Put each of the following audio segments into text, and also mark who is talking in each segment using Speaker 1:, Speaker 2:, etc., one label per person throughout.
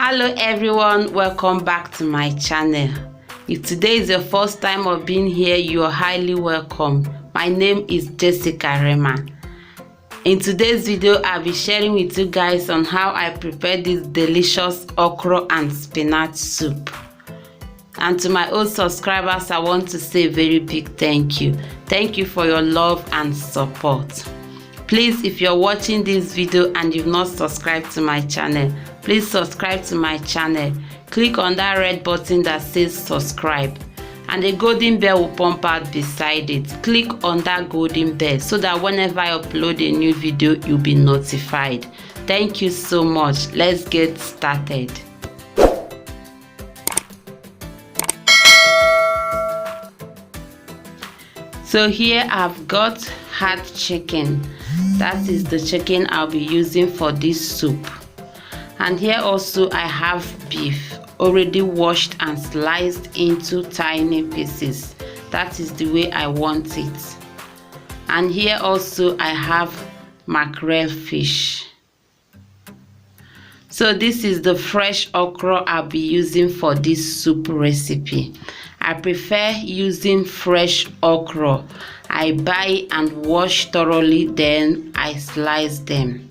Speaker 1: Hello everyone, welcome back to my channel. If today is your first time of being here, you are highly welcome. My name is Jessica Rema. In today's video, I'll be sharing with you guys on how I prepare this delicious okra and spinach soup. And to my old subscribers, I want to say a very big thank you. Thank you for your love and support. Please, if you're watching this video and you've not subscribed to my channel, please subscribe to my channel. Click on that red button that says subscribe, and a golden bell will pump out beside it. Click on that golden bell so that whenever I upload a new video, you'll be notified. Thank you so much. Let's get started. So here I've got hard chicken. That is the chicken I'll be using for this soup. And here also I have beef already washed and sliced into tiny pieces. That is the way I want it. And here also I have mackerel fish. So this is the fresh okra I'll be using for this soup recipe. I prefer using fresh okra. I buy and wash thoroughly, then I slice them.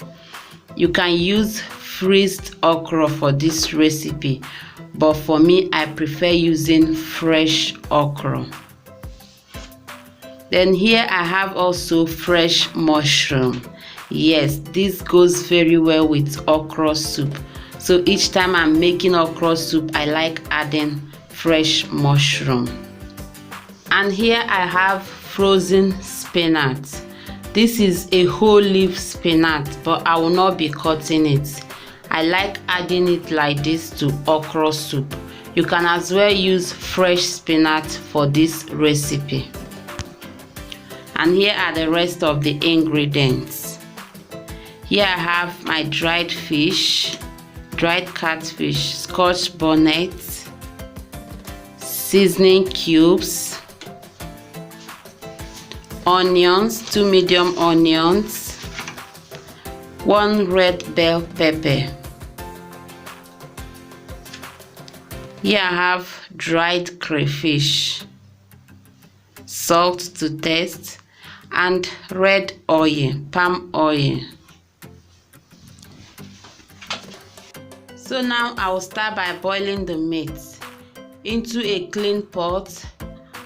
Speaker 1: You can use freezed okra for this recipe, but for me, I prefer using fresh okra. Then here I have also fresh mushroom. Yes, this goes very well with okra soup. So each time I'm making okra soup, I like adding fresh mushroom. And here I have frozen spinach. This is a whole leaf spinach, but I will not be cutting it. I like adding it like this to okra soup. You can as well use fresh spinach for this recipe. And here are the rest of the ingredients. Here I have my dried fish, dried catfish, scotch bonnet, seasoning cubes, onions, 2 medium onions, 1 red bell pepper. Here I have dried crayfish, salt to taste, and red oil, palm oil. So now I will start by boiling the meat. Into a clean pot,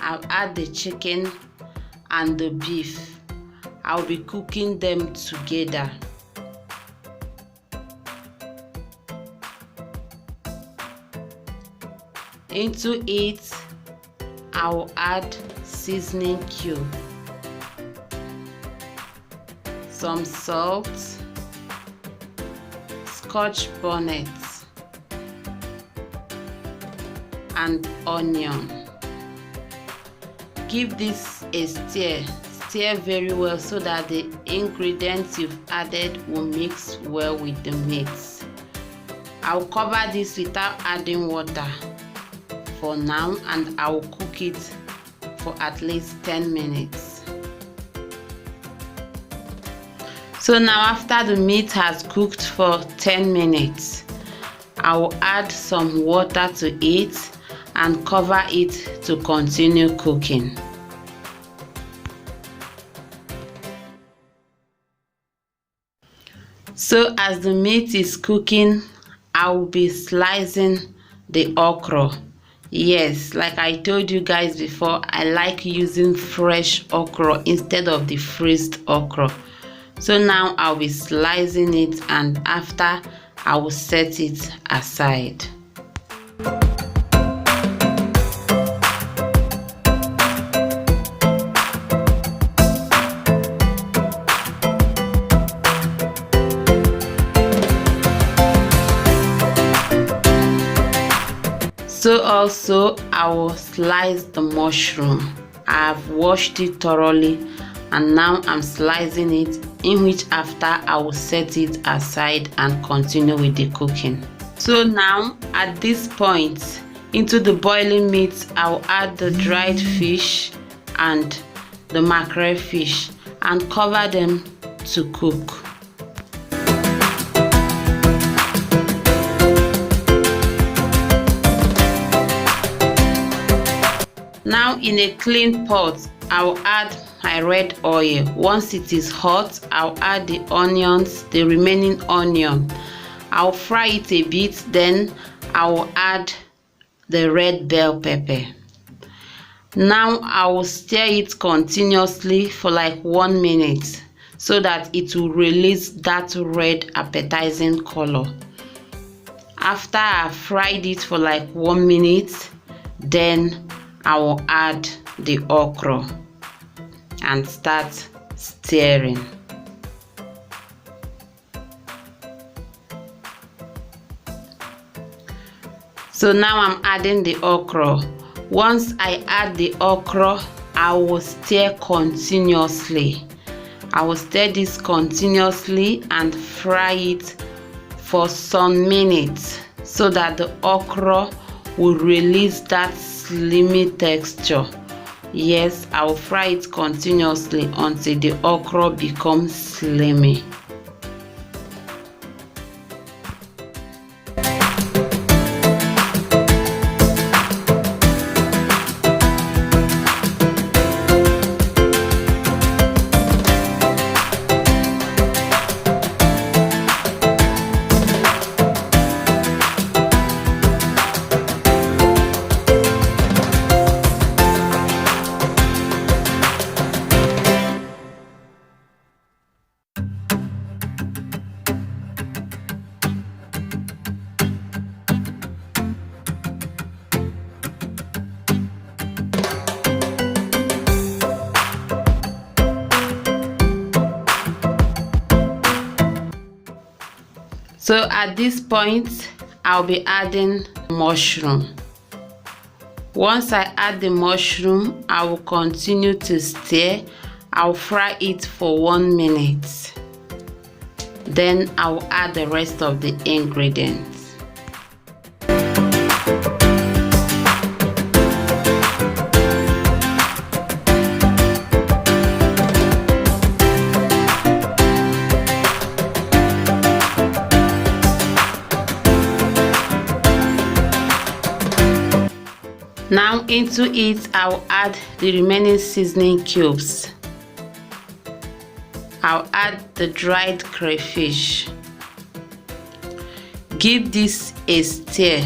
Speaker 1: I'll add the chicken and the beef. I'll be cooking them together. Into it, I will add seasoning cube, some salt, scotch bonnet, and onion. Give this a stir very well so that the ingredients you've added will mix well with the meat. I'll cover this without adding water for now, and I will cook it for at least 10 minutes. So now after the meat has cooked for 10 minutes, I will add some water to it and cover it to continue cooking. So as the meat is cooking, I will be slicing the okra. Yes, like I told you guys before, I like using fresh okra instead of the freezed okra. So now I'll be slicing it, and after I will set it aside. So also I will slice the mushroom. I've washed it thoroughly, and now I'm slicing it, in which after I will set it aside and continue with the cooking. So now at this point, into the boiling meat, I will add the dried fish and the mackerel fish and cover them to cook. Now in a clean pot, I'll add my red oil. Once it is hot, I'll add the onions, the remaining onion. I'll fry it a bit, then I'll add the red bell pepper. Now I will stir it continuously for like 1 minute so that it will release that red appetizing color. After I fried it for like 1 minute, then I will add the okra and start stirring. So now I'm adding the okra. Once I add the okra, I will stir continuously. I will stir this continuously and fry it for some minutes so that the okra will release that slimy texture. Yes, I will fry it continuously until the okra becomes slimy. So at this point, I'll be adding mushroom. Once I add the mushroom, I will continue to stir. I'll fry it for 1 minute. Then I'll add the rest of the ingredients. Now into it, I'll add the remaining seasoning cubes. I'll add the dried crayfish. Give this a stir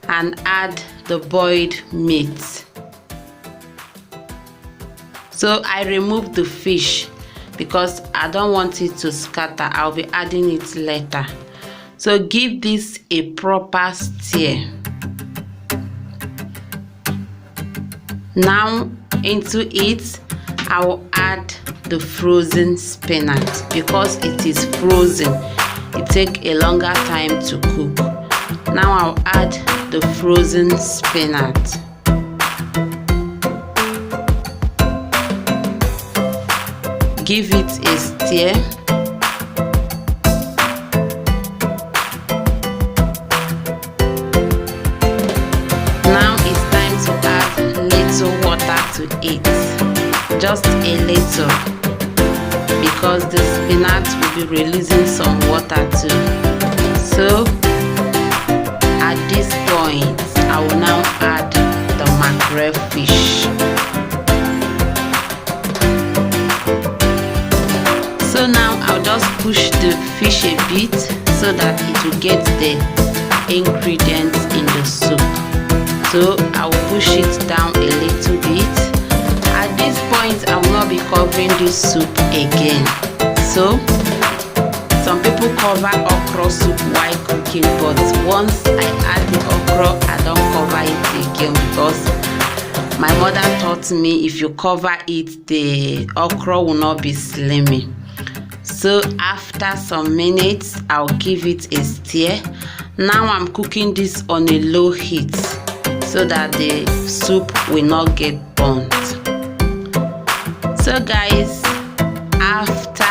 Speaker 1: and add the boiled meat. So I removed the fish because I don't want it to scatter. I'll be adding it later. So give this a proper stir. Now into it, I will add the frozen spinach. Because it is frozen, it takes a longer time to cook. Now I'll add the frozen spinach. Give it a stir. To eat just a little because the spinach will be releasing some water too. So at this point, I will now add the mackerel fish. So now I'll just push the fish a bit so that it will get the ingredients in the soup. So I will push it down a little bit. At this point, I will not be covering this soup again. So some people cover okra soup while cooking, but once I add the okra, I don't cover it again because my mother taught me if you cover it, the okra will not be slimy. So after some minutes, I'll give it a stir. Now I'm cooking this on a low heat so that the soup will not get burnt. So guys, after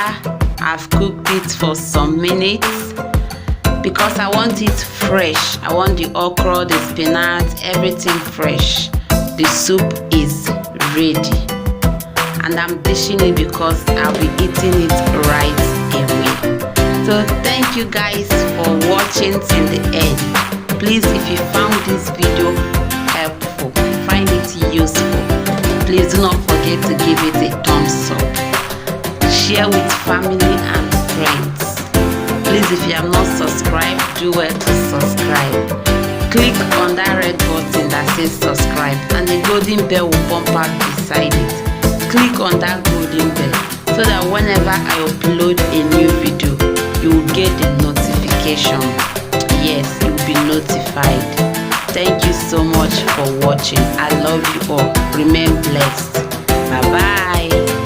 Speaker 1: I've cooked it for some minutes, because I want it fresh, I want the okra, the spinach, everything fresh, the soup is ready. And I'm dishing it because I'll be eating it right away. So thank you guys for watching till the end. Please, if you found this video helpful, helpful, find it useful, please do not forget to give it a thumbs up. Share with family and friends. Please, if you have not subscribed, do well to subscribe. Click on that red button that says subscribe and the golden bell will pop out beside it. Click on that golden bell so that whenever I upload a new video, you will get the notification. Yes, you will be notified. Thank you so much for watching. I love you all. Remain blessed. Bye bye.